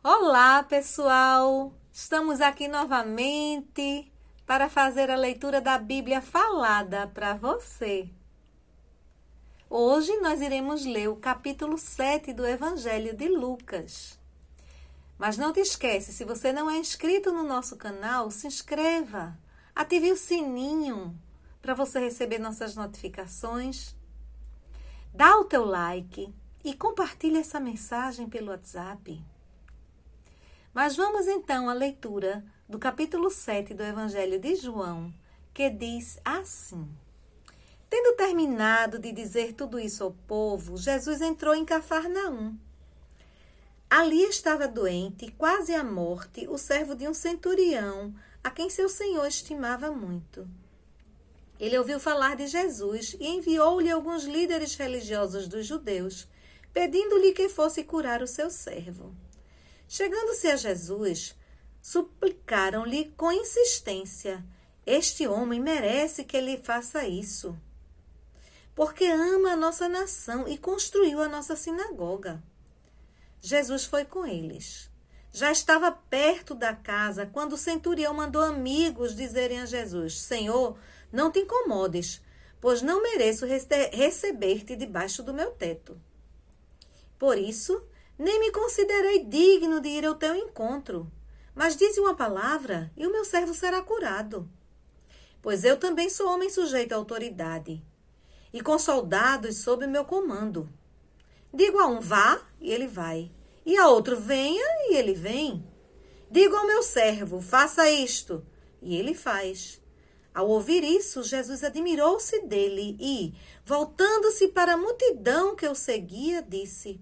Olá, pessoal! Estamos aqui novamente para fazer a leitura da Bíblia falada para você. Hoje nós iremos ler o capítulo 7 do Evangelho de Lucas. Mas não te esquece, se você não é inscrito no nosso canal, se inscreva, ative o sininho para você receber nossas notificações. Dá o teu like e compartilhe essa mensagem pelo WhatsApp. Mas vamos então à leitura do capítulo 7 do Evangelho de João, que diz assim: Tendo terminado de dizer tudo isso ao povo, Jesus entrou em Cafarnaum. Ali estava doente, quase à morte, o servo de um centurião, a quem seu senhor estimava muito. Ele ouviu falar de Jesus e enviou-lhe alguns líderes religiosos dos judeus, pedindo-lhe que fosse curar o seu servo. Chegando-se a Jesus, suplicaram-lhe com insistência: Este homem merece que ele faça isso, porque ama a nossa nação e construiu a nossa sinagoga. Jesus foi com eles. Já estava perto da casa quando o centurião mandou amigos dizerem a Jesus: Senhor, não te incomodes, pois não mereço receber-te debaixo do meu teto. Por isso, nem me considerei digno de ir ao teu encontro, mas dize uma palavra e o meu servo será curado. Pois eu também sou homem sujeito à autoridade, e com soldados sob meu comando. Digo a um, vá, e ele vai, e a outro, venha, e ele vem. Digo ao meu servo, faça isto, e ele faz. Ao ouvir isso, Jesus admirou-se dele e, voltando-se para a multidão que o seguia, disse: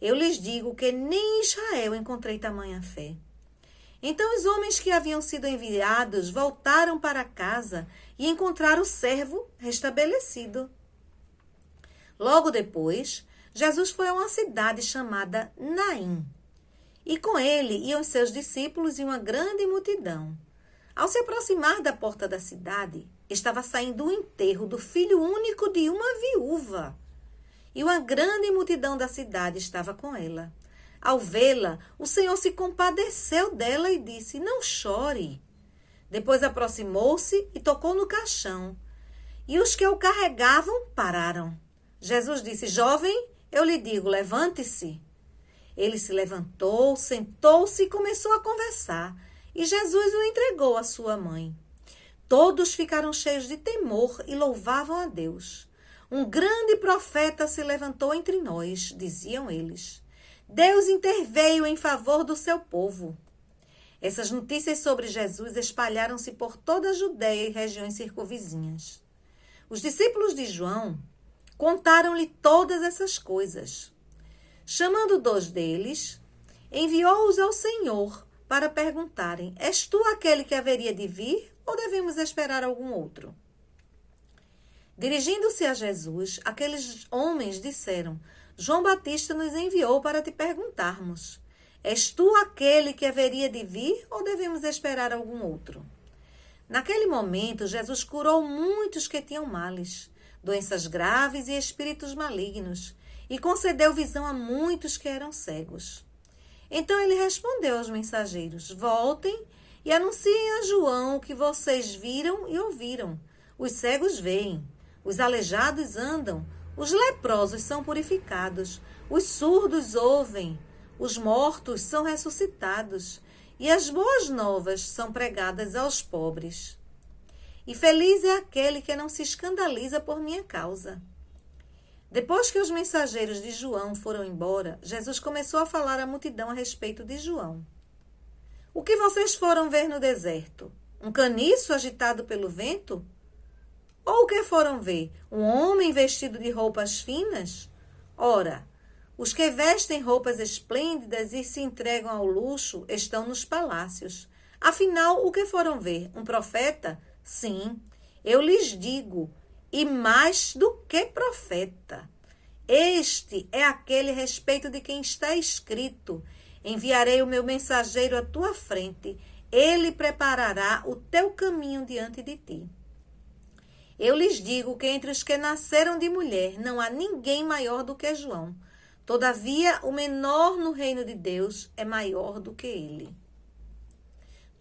Eu lhes digo que nem em Israel encontrei tamanha fé. Então os homens que haviam sido enviados voltaram para casa e encontraram o servo restabelecido. Logo depois, Jesus foi a uma cidade chamada Naim, e com ele iam seus discípulos e uma grande multidão. Ao se aproximar da porta da cidade, estava saindo o enterro do filho único de uma viúva. E uma grande multidão da cidade estava com ela. Ao vê-la, o Senhor se compadeceu dela e disse: Não chore. Depois aproximou-se e tocou no caixão. E os que o carregavam pararam. Jesus disse: Jovem, eu lhe digo, levante-se. Ele se levantou, sentou-se e começou a conversar. E Jesus o entregou à sua mãe. Todos ficaram cheios de temor e louvavam a Deus. Um grande profeta se levantou entre nós, diziam eles. Deus interveio em favor do seu povo. Essas notícias sobre Jesus espalharam-se por toda a Judéia e regiões circunvizinhas. Os discípulos de João contaram-lhe todas essas coisas. Chamando 2 deles, enviou-os ao Senhor para perguntarem: És tu aquele que haveria de vir ou devemos esperar algum outro? Dirigindo-se a Jesus, aqueles homens disseram: João Batista nos enviou para te perguntarmos: És tu aquele que haveria de vir ou devemos esperar algum outro? Naquele momento, Jesus curou muitos que tinham males, doenças graves e espíritos malignos, e concedeu visão a muitos que eram cegos. Então ele respondeu aos mensageiros: Voltem e anunciem a João o que vocês viram e ouviram. Os cegos veem, os aleijados andam, os leprosos são purificados, os surdos ouvem, os mortos são ressuscitados, e as boas novas são pregadas aos pobres. E feliz é aquele que não se escandaliza por minha causa. Depois que os mensageiros de João foram embora, Jesus começou a falar à multidão a respeito de João. O que vocês foram ver no deserto? Um caniço agitado pelo vento? Ou o que foram ver? Um homem vestido de roupas finas? Ora, os que vestem roupas esplêndidas e se entregam ao luxo estão nos palácios. Afinal, o que foram ver? Um profeta? Sim, eu lhes digo, e mais do que profeta. Este é aquele a respeito de quem está escrito: Enviarei o meu mensageiro à tua frente, ele preparará o teu caminho diante de ti. Eu lhes digo que entre os que nasceram de mulher não há ninguém maior do que João. Todavia, o menor no reino de Deus é maior do que ele.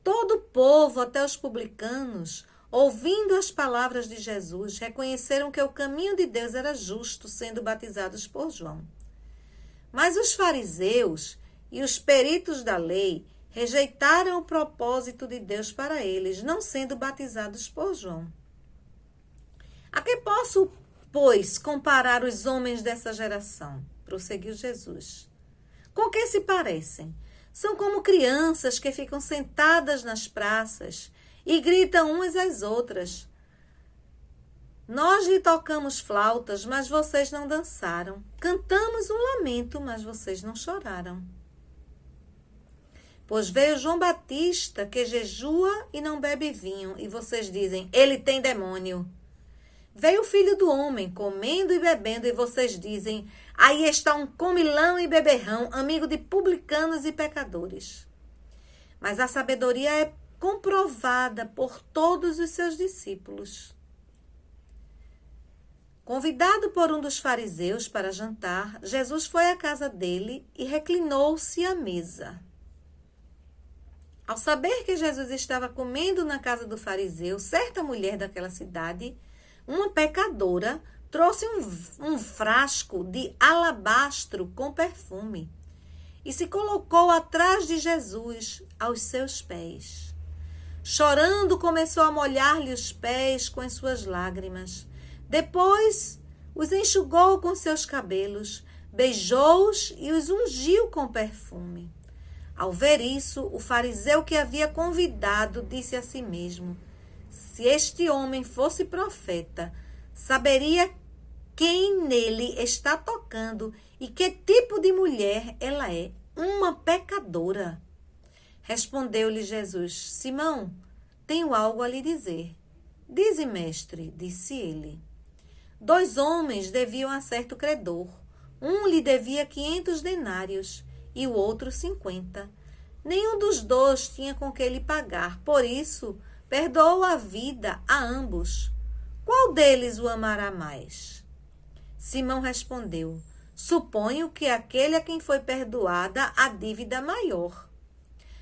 Todo o povo, até os publicanos, ouvindo as palavras de Jesus, reconheceram que o caminho de Deus era justo, sendo batizados por João. Mas os fariseus e os peritos da lei rejeitaram o propósito de Deus para eles, não sendo batizados por João. A que posso, pois, comparar os homens dessa geração? Prosseguiu Jesus. Com que se parecem? São como crianças que ficam sentadas nas praças e gritam umas às outras. Nós lhe tocamos flautas, mas vocês não dançaram. Cantamos um lamento, mas vocês não choraram. Pois veio João Batista, que jejua e não bebe vinho, e vocês dizem, ele tem demônio. Veio o Filho do Homem, comendo e bebendo, e vocês dizem, aí está um comilão e beberrão, amigo de publicanos e pecadores. Mas a sabedoria é comprovada por todos os seus discípulos. Convidado por um dos fariseus para jantar, Jesus foi à casa dele e reclinou-se à mesa. Ao saber que Jesus estava comendo na casa do fariseu, certa mulher daquela cidade, uma pecadora, trouxe um frasco de alabastro com perfume e se colocou atrás de Jesus, aos seus pés. Chorando, começou a molhar-lhe os pés com as suas lágrimas. Depois, os enxugou com seus cabelos, beijou-os e os ungiu com perfume. Ao ver isso, o fariseu que havia convidado disse a si mesmo, se este homem fosse profeta, saberia quem nele está tocando e que tipo de mulher ela é, uma pecadora. Respondeu-lhe Jesus, Simão, tenho algo a lhe dizer. Dize, mestre, disse ele. 2 homens deviam a certo credor. Um lhe devia 500 denários e o outro 50. Nenhum dos dois tinha com que lhe pagar, por isso perdoou a vida a ambos. Qual deles o amará mais? Simão respondeu, suponho que aquele a quem foi perdoada a dívida maior.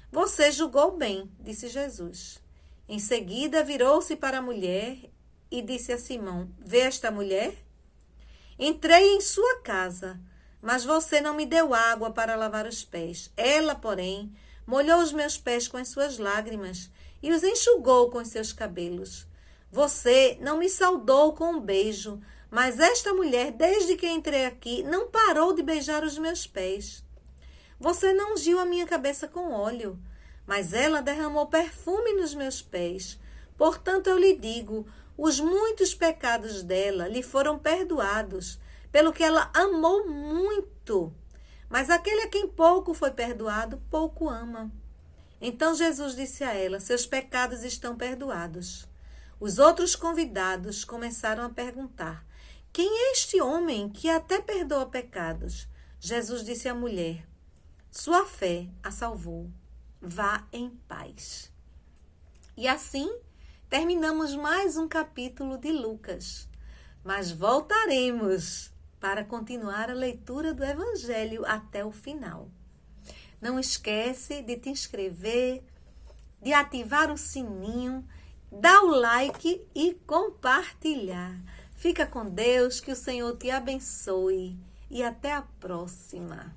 Você julgou bem, disse Jesus. Em seguida virou-se para a mulher e disse a Simão, vê esta mulher? Entrei em sua casa, mas você não me deu água para lavar os pés. Ela, porém, molhou os meus pés com as suas lágrimas e os enxugou com os seus cabelos. Você não me saudou com um beijo, mas esta mulher, desde que entrei aqui, não parou de beijar os meus pés. Você não ungiu a minha cabeça com óleo, mas ela derramou perfume nos meus pés. Portanto, eu lhe digo, os muitos pecados dela lhe foram perdoados, pelo que ela amou muito. Mas aquele a quem pouco foi perdoado, pouco ama. Então Jesus disse a ela, seus pecados estão perdoados. Os outros convidados começaram a perguntar, quem é este homem que até perdoa pecados? Jesus disse à mulher, sua fé a salvou. Vá em paz. E assim, terminamos mais um capítulo de Lucas. Mas voltaremos para continuar a leitura do Evangelho até o final. Não esquece de te inscrever, de ativar o sininho, dar o like e compartilhar. Fica com Deus, que o Senhor te abençoe e até a próxima.